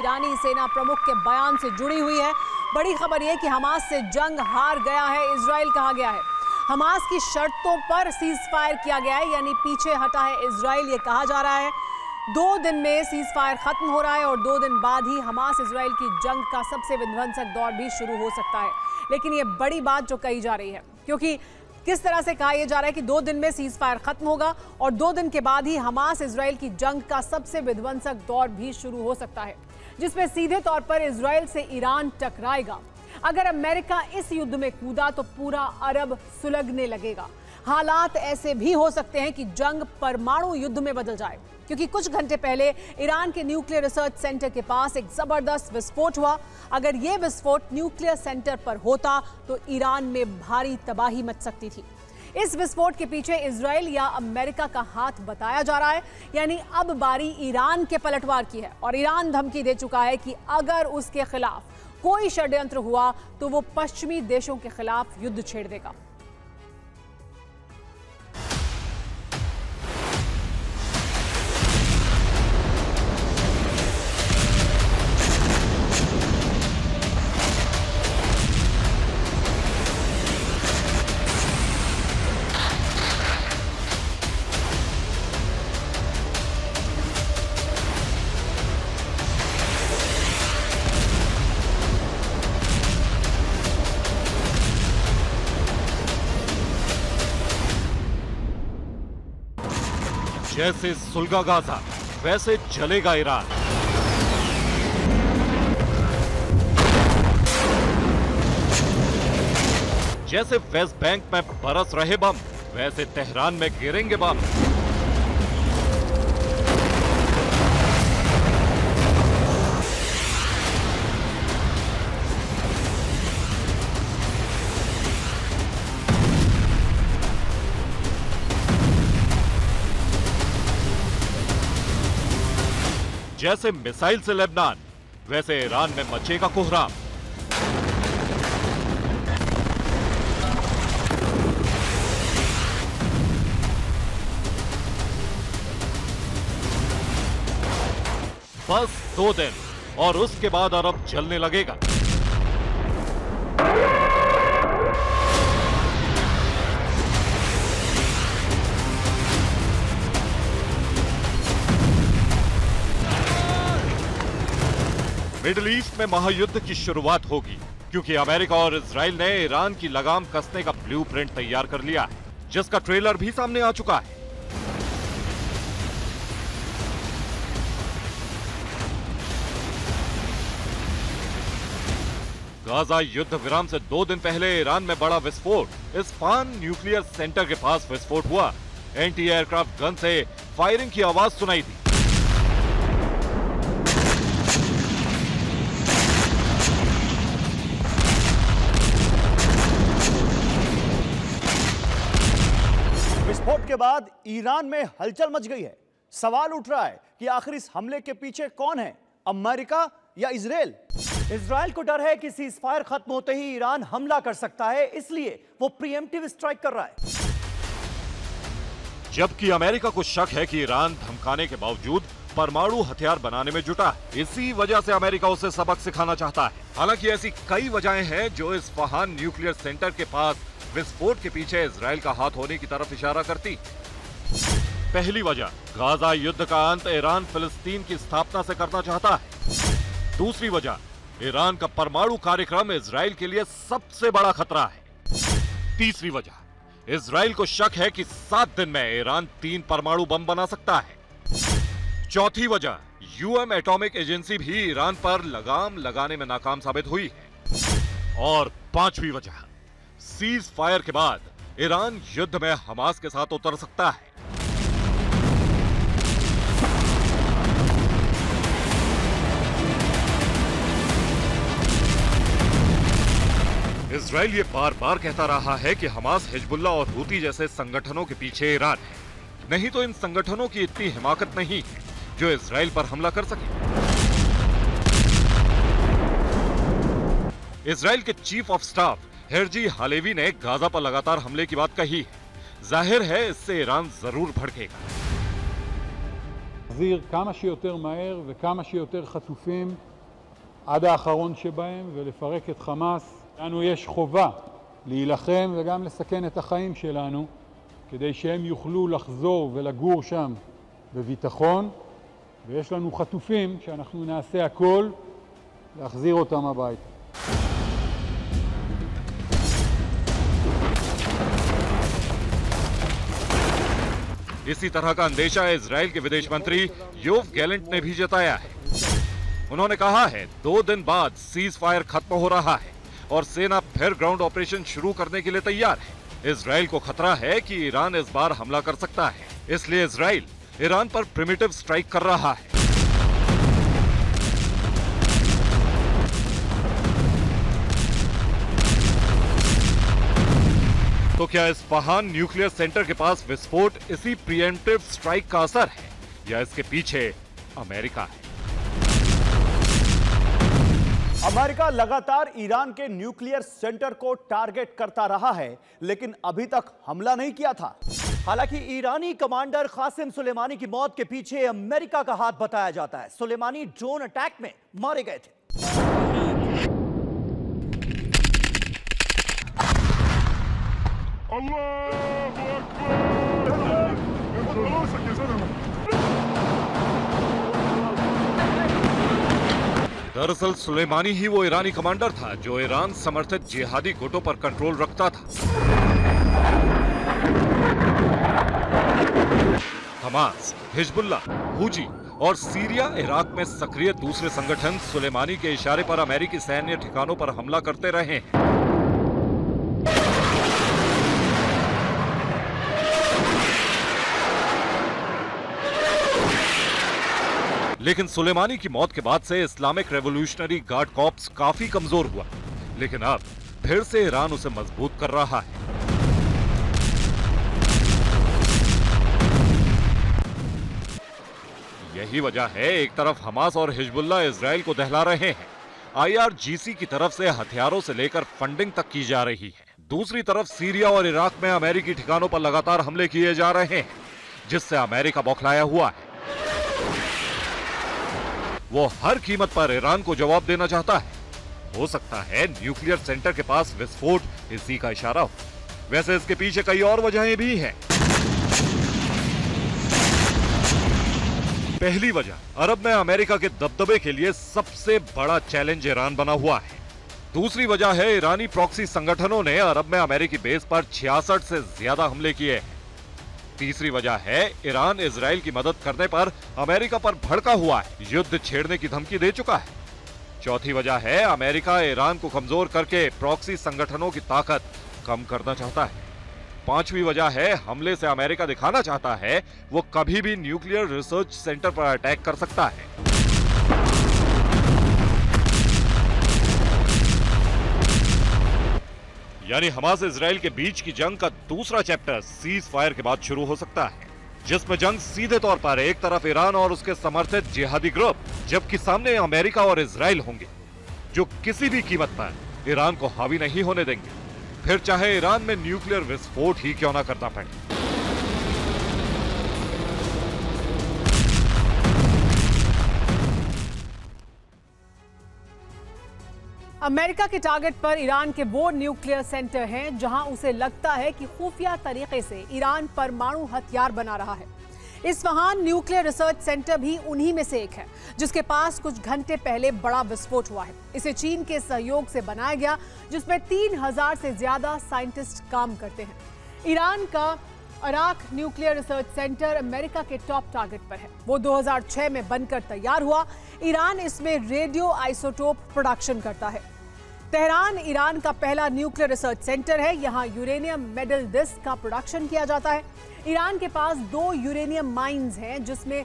ईरानी सेना प्रमुख के बयान से जुड़ी हुई है। बड़ी खबर यह कि हमास से जंग हार गया है इजराइल, कहा गया है। हमास की शर्तों पर सीज फायर किया गया है, यानी पीछे हटा है इजराइल, ये कहा जा रहा है। 2 दिन में सीज फायर खत्म हो रहा है और 2 दिन बाद ही हमास इजराइल की जंग का सबसे विध्वंसक दौर भी शुरू हो सकता है। लेकिन ये बड़ी बात जो कही जा रही है, क्योंकि किस तरह से कहा यह जा रहा है कि 2 दिन में सीज फायर खत्म होगा और 2 दिन के बाद ही हमास इजराइल की जंग का सबसे विध्वंसक दौर भी शुरू हो सकता है, जिसमें सीधे तौर पर इजराइल से ईरान टकराएगा। अगर अमेरिका इस युद्ध में कूदा तो पूरा अरब सुलगने लगेगा। हालात ऐसे भी हो सकते हैं कि जंग परमाणु युद्ध में बदल जाए, क्योंकि कुछ घंटे पहले ईरान के न्यूक्लियर रिसर्च सेंटर के पास एक जबरदस्त विस्फोट हुआ। अगर यह विस्फोट न्यूक्लियर सेंटर पर होता तो ईरान में भारी तबाही मच सकती थी। इस विस्फोट के पीछे इजराइल या अमेरिका का हाथ बताया जा रहा है, यानी अब बारी ईरान के पलटवार की है और ईरान धमकी दे चुका है कि अगर उसके खिलाफ कोई षड्यंत्र हुआ तो वो पश्चिमी देशों के खिलाफ युद्ध छेड़ देगा। जैसे सुलगा गाजा वैसे जलेगा ईरान। जैसे वेस्ट बैंक में बरस रहे बम वैसे तेहरान में गिरेंगे बम। जैसे मिसाइल से लेबनान वैसे ईरान में मचेगा कोहराम। बस 2 दिन और उसके बाद अरब जलने लगेगा। मिडिल ईस्ट में महायुद्ध की शुरुआत होगी, क्योंकि अमेरिका और इजराइल ने ईरान की लगाम कसने का ब्लूप्रिंट तैयार कर लिया है, जिसका ट्रेलर भी सामने आ चुका है। गाजा युद्ध विराम से 2 दिन पहले ईरान में बड़ा विस्फोट। इस्फहान न्यूक्लियर सेंटर के पास विस्फोट हुआ। एंटी एयरक्राफ्ट गन से फायरिंग की आवाज सुनाई दी। विस्फोट के बाद ईरान में हलचल मच गई है। सवाल उठ रहा है कि आखिर इस हमले के पीछे कौन है, अमेरिका या इजराइल? इजराइल को डर है कि सीजफायर खत्म होते ही ईरान हमला कर सकता है, इसलिए वो प्रीएम्प्टिव स्ट्राइक कर रहा है। जबकि अमेरिका को शक है कि ईरान धमकाने के बावजूद परमाणु हथियार बनाने में जुटा है। इसी वजह से अमेरिका उसे सबक सिखाना चाहता है। हालांकि ऐसी कई वजहें हैं जो इस्फहान न्यूक्लियर सेंटर के पास विस्फोट के पीछे इजराइल का हाथ होने की तरफ इशारा करती। पहली वजह, गाजा युद्ध का अंत ईरान फिलिस्तीन की स्थापना से करना चाहता है। दूसरी वजह, ईरान का परमाणु कार्यक्रम इजराइल के लिए सबसे बड़ा खतरा है। तीसरी वजह, इजराइल को शक है कि 7 दिन में ईरान 3 परमाणु बम बना सकता है। चौथी वजह, यूएम एटॉमिक एजेंसी भी ईरान पर लगाम लगाने में नाकाम साबित हुई है। और पांचवी वजह, सीज फायर के बाद ईरान युद्ध में हमास के साथ उतर सकता है। इजराइल ये बार बार कहता रहा है कि हमास, हिजबुल्लाह और हूती जैसे संगठनों के पीछे ईरान है, नहीं तो इन संगठनों की इतनी हिमाकत नहीं है जो इजराइल पर हमला कर सके। इजराइल के चीफ ऑफ स्टाफ हेरजी हालेवी ने गाजा पर लगातार हमले की बात कही है। जाहिर है इससे ईरान जरूर भड़केगा। להחזיר כמה שיותר מהר וכמה שיותר חטופים עד האחרון שבהם ולפרק את חמאס. לנו יש חובה להילחם וגם לסכן את החיים שלנו כדי שהם יוכלו לחזור ולגור שם בביטחון, ויש לנו חטופים שאנחנו נעשה הכל להחזיר אותם הביתה. इसी तरह का अंदेशा इजराइल के विदेश मंत्री योव गैलेंट ने भी जताया है। उन्होंने कहा है 2 दिन बाद सीज फायर खत्म हो रहा है और सेना फिर ग्राउंड ऑपरेशन शुरू करने के लिए तैयार है। इजराइल को खतरा है कि ईरान इस बार हमला कर सकता है, इसलिए इजराइल ईरान पर प्रिमिटिव स्ट्राइक कर रहा है। तो क्या इस्फहान न्यूक्लियर सेंटर के पास विस्फोट इसी प्रीएम्प्टिव स्ट्राइक का असर है या इसके पीछे अमेरिका है? अमेरिका लगातार ईरान के न्यूक्लियर सेंटर को टारगेट करता रहा है, लेकिन अभी तक हमला नहीं किया था। हालांकि ईरानी कमांडर कासिम सुलेमानी की मौत के पीछे अमेरिका का हाथ बताया जाता है। सुलेमानी ड्रोन अटैक में मारे गए थे। दरअसल सुलेमानी ही वो ईरानी कमांडर था जो ईरान समर्थित जिहादी गुटों पर कंट्रोल रखता था। हमास, हिजबुल्लाह, हूजी और सीरिया, इराक में सक्रिय दूसरे संगठन सुलेमानी के इशारे पर अमेरिकी सैन्य ठिकानों पर हमला करते रहे हैं। लेकिन सुलेमानी की मौत के बाद से इस्लामिक रेवोल्यूशनरी गार्ड कॉर्प्स काफी कमजोर हुआ, लेकिन अब फिर से ईरान उसे मजबूत कर रहा है। यही वजह है एक तरफ हमास और हिजबुल्लाह इजराइल को दहला रहे हैं, IRGC की तरफ से हथियारों से लेकर फंडिंग तक की जा रही है। दूसरी तरफ सीरिया और इराक में अमेरिकी ठिकानों पर लगातार हमले किए जा रहे हैं, जिससे अमेरिका बौखलाया हुआ है। वो हर कीमत पर ईरान को जवाब देना चाहता है। हो सकता है न्यूक्लियर सेंटर के पास विस्फोट इसी का इशारा हो। वैसे इसके पीछे कई और वजहें भी हैं। पहली वजह, अरब में अमेरिका के दबदबे के लिए सबसे बड़ा चैलेंज ईरान बना हुआ है। दूसरी वजह है ईरानी प्रॉक्सी संगठनों ने अरब में अमेरिकी बेस पर 66 से ज्यादा हमले किए हैं। तीसरी वजह है ईरान इजराइल की मदद करने पर अमेरिका पर भड़का हुआ है, युद्ध छेड़ने की धमकी दे चुका है। चौथी वजह है अमेरिका ईरान को कमजोर करके प्रॉक्सी संगठनों की ताकत कम करना चाहता है। पांचवी वजह है हमले से अमेरिका दिखाना चाहता है वो कभी भी न्यूक्लियर रिसर्च सेंटर पर अटैक कर सकता है। यानी हमास इजराइल के बीच की जंग का दूसरा चैप्टर सीज फायर के बाद शुरू हो सकता है, जिसमें जंग सीधे तौर पर एक तरफ ईरान और उसके समर्थित जिहादी ग्रुप, जबकि सामने अमेरिका और इजराइल होंगे जो किसी भी कीमत पर ईरान को हावी नहीं होने देंगे, फिर चाहे ईरान में न्यूक्लियर विस्फोट ही क्यों ना करना पड़े। अमेरिका के टारगेट पर ईरान के वो न्यूक्लियर सेंटर हैं जहां उसे लगता है कि खुफिया तरीके से ईरान परमाणु हथियार बना रहा है। इस्फहान न्यूक्लियर रिसर्च सेंटर भी उन्हीं में से एक है, जिसके पास कुछ घंटे पहले बड़ा विस्फोट हुआ है। इसे चीन के सहयोग से बनाया गया, जिसमें 3000 से ज्यादा साइंटिस्ट काम करते हैं। ईरान का अराक न्यूक्लियर रिसर्च सेंटर अमेरिका के टॉप टारगेट पर है। वो 2006 में बनकर तैयार हुआ। ईरान इसमें रेडियो आइसोटोप प्रोडक्शन करता है। तेहरान ईरान का पहला न्यूक्लियर रिसर्च सेंटर है। यहाँ यूरेनियम मेडल डिस्क का प्रोडक्शन किया जाता है। ईरान के पास 2 यूरेनियम माइंस हैं, जिसमें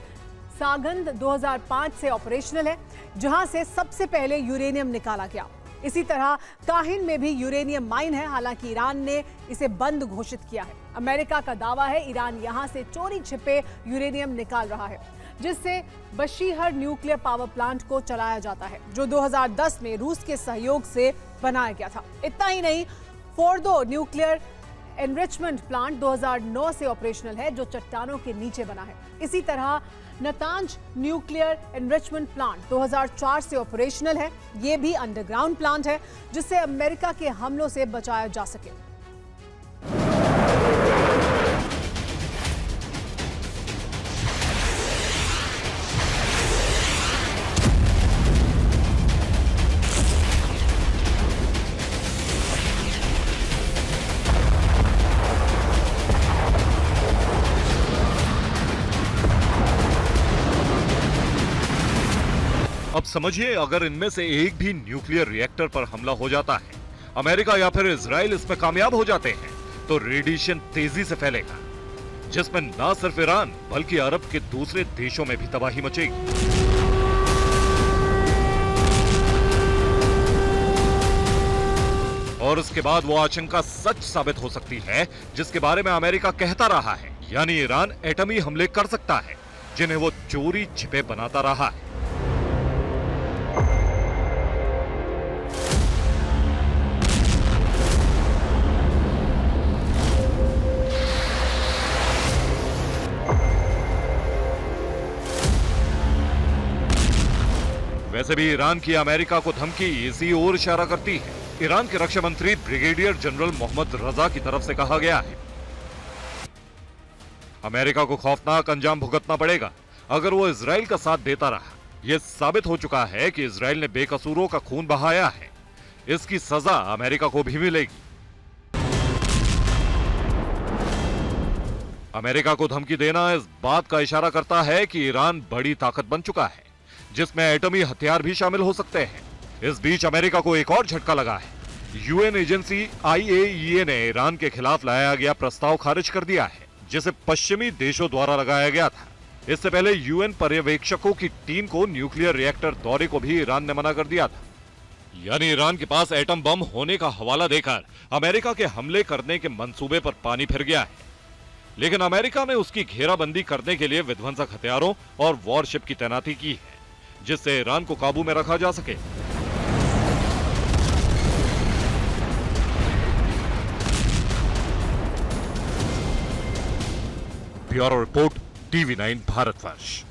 सागंद 2005 से ऑपरेशनल है, जहां से सबसे पहले यूरेनियम निकाला गया। इसी तरह काहिन में भी यूरेनियम माइन है, हालांकि ईरान ने इसे बंद घोषित किया है। अमेरिका का दावा है ईरान यहां से चोरी छिपे यूरेनियम निकाल रहा है, जिससे बशीहर न्यूक्लियर पावर प्लांट को चलाया जाता है, जो 2010 में रूस के सहयोग से बनाया गया था। इतना ही नहीं, फोर्दो न्यूक्लियर एनरिचमेंट प्लांट 2009 से ऑपरेशनल है, जो चट्टानों के नीचे बना है। इसी तरह नतांज न्यूक्लियर एनरिचमेंट प्लांट 2004 से ऑपरेशनल है। यह भी अंडरग्राउंड प्लांट है जिससे अमेरिका के हमलों से बचाया जा सके। अब समझिए, अगर इनमें से एक भी न्यूक्लियर रिएक्टर पर हमला हो जाता है, अमेरिका या फिर इजराइल इसमें कामयाब हो जाते हैं, तो रेडिएशन तेजी से फैलेगा, जिसमें न सिर्फ ईरान बल्कि अरब के दूसरे देशों में भी तबाही मचेगी। और उसके बाद वो आशंका सच साबित हो सकती है जिसके बारे में अमेरिका कहता रहा है, यानी ईरान एटमी हमले कर सकता है जिन्हें वो चोरी छिपे बनाता रहा है। वैसे भी ईरान की अमेरिका को धमकी इसी ओर इशारा करती है। ईरान के रक्षा मंत्री ब्रिगेडियर जनरल मोहम्मद रजा की तरफ से कहा गया है, अमेरिका को खौफनाक अंजाम भुगतना पड़ेगा अगर वो इजराइल का साथ देता रहा। यह साबित हो चुका है कि इजराइल ने बेकसूरों का खून बहाया है, इसकी सजा अमेरिका को भी मिलेगी। अमेरिका को धमकी देना इस बात का इशारा करता है कि ईरान बड़ी ताकत बन चुका है जिसमें एटमी हथियार भी शामिल हो सकते हैं। इस बीच अमेरिका को एक और झटका लगा है। यूएन एजेंसी IAEA ने ईरान के खिलाफ लाया गया प्रस्ताव खारिज कर दिया है जिसे पश्चिमी देशों द्वारा लगाया गया था। इससे पहले यूएन पर्यवेक्षकों की टीम को न्यूक्लियर रिएक्टर दौरे को भी ईरान ने मना कर दिया था। यानी ईरान के पास एटम बम होने का हवाला देकर अमेरिका के हमले करने के मंसूबे पर पानी फिर गया है। लेकिन अमेरिका ने उसकी घेराबंदी करने के लिए विध्वंसक हथियारों और वॉरशिप की तैनाती की है जिससे ईरान को काबू में रखा जा सके। Bureau report, TV9 Bharatvarsh.